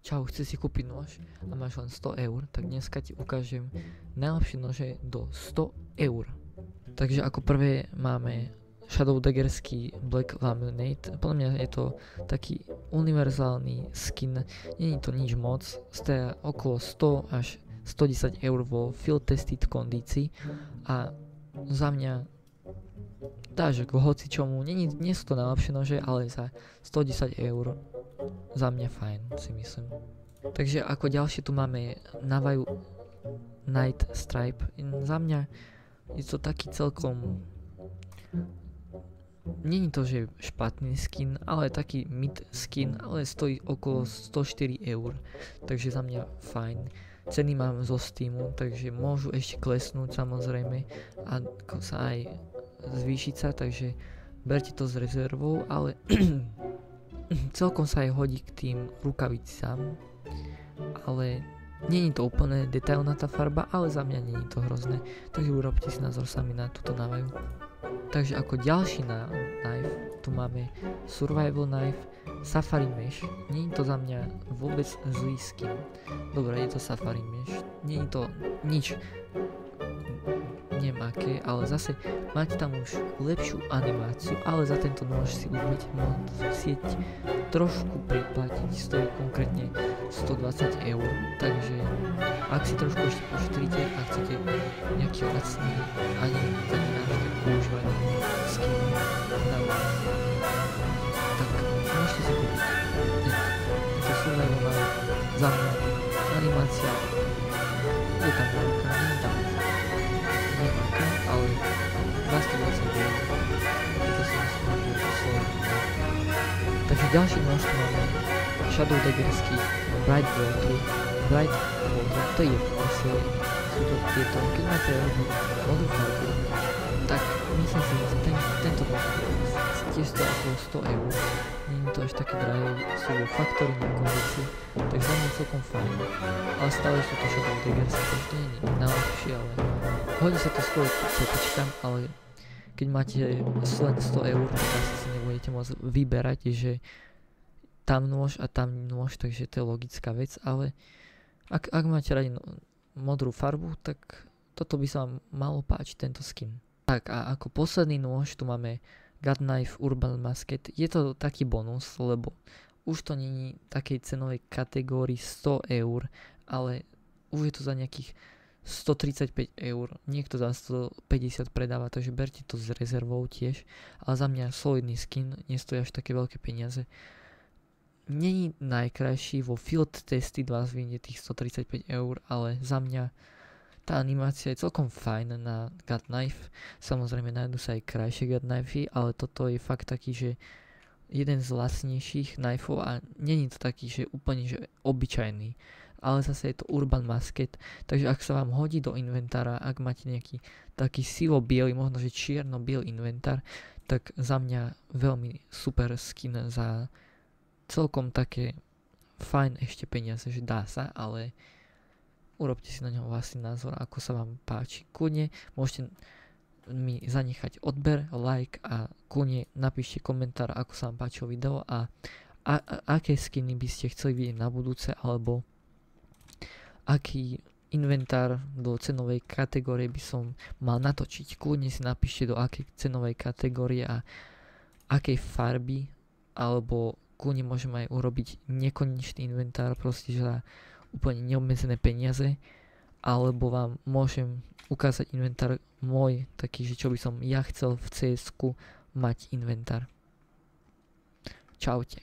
Čau, chceš si kúpiť nôž a máš len 100 eur, tak dneska ti ukážem najlepšie nože do 100 eur. Takže ako prvé máme Shadow Daggerský Black Laminate. Podľa mňa je to taký univerzálny skin, není to nič moc, stoja okolo 100 až 110 eur vo field tested kondícii a za mňa dáš k hocičomu, nie sú to najlepšie nože, ale za 110 eur za mňa fajn, si myslím. Takže ako ďalšie tu máme Navajo Night Stripe. Za mňa je to taký celkom, není to že špatný skin, ale taký mid skin, ale stojí okolo 104 eur, takže za mňa fajn. Ceny mám zo Steamu, takže môžu ešte klesnúť samozrejme a sa aj zvýšiť sa, takže berte to s rezervou, ale celkom sa aj hodí k tým rukavicám, ale není to úplne detailná tá farba, ale za mňa není to hrozné, takže urobte si názor sami na túto Navajo. Takže ako ďalší knife tu máme Survival Knife Safari Mesh. Nie je to za mňa vôbec zlý skin. Dobre, je to Safari Mesh, nie je to nič neviem aké, ale zase máte tam už lepšiu animáciu, ale za tento nôž si už budete musieť trošku priplatiť, stojí konkrétne 120 eur, takže ak si trošku ešte poštríte a chcete nejaký lacný ani ten náš používať skin na vás, tak môžete si kúpiť tento Survival Knife. Za mňa animácia je tam veľká, nie je tam nemáka, ale za 120 eur to si myslím, že je solidné. Takže ďalší nôž tu máme Shadow Daggerský Bright Water. Bright Water, to je vlastne, sú to tieto, keď máte robiť modrú farbu, tak myslím si, že tento nôž tiež stojí okolo 100 eur. Nie je to až také drahé, sú vo Factory na kondícii, takže za mňa celkom fajn. Ale stále sú to Shadow Daggerský, takže to nie je najlepšie, ale hodí sa to skôr CPčkám, ale keď máte len 100 eur, tak asi si nebudete môcť vyberať, že tam nôž a tam nôž, takže to je logická vec, ale ak máte radi modrú farbu, tak toto by sa vám malo páčiť, tento skin. Tak a ako posledný nôž tu máme God Knife Urban Musket. Je to taký bonus, lebo už to není takej cenovej kategórii 100 eur, ale už je to za nejakých 135 eur, niekto za 150 predáva, takže berte to s rezervou tiež, ale za mňa solidný skin, nestojí až také veľké peniaze. Není najkrajší, vo field testy vás vyjde tých 135 eur, ale za mňa tá animácia je celkom fajn na God Knife. Samozrejme nájdu sa aj krajšie God Knifey, ale toto je fakt taký, že jeden z lacnejších knifeov a není to taký, že úplne že obyčajný. Ale zase je to Urban Musket, takže ak sa vám hodí do inventára, ak máte nejaký taký sivo-biely, možno že čierno-biely inventár, tak za mňa veľmi super skin za celkom také fajn ešte peniaze, že dá sa, ale urobte si na ňo vlastný názor, ako sa vám páči. Kľudne môžete mi zanechať odber, like a kľudne napíšte komentár, ako sa vám páčilo video a aké skiny by ste chceli vidieť na budúce, alebo aký inventár do cenovej kategórie by som mal natočiť. Kľudne si napíšte do akej cenovej kategórie a akej farby, alebo kľudne môžem aj urobiť nekonečný inventár, proste za úplne neobmedzené peniaze, alebo vám môžem ukázať inventár môj, taký, že čo by som ja chcel v CS-ku mať inventár. Čaute.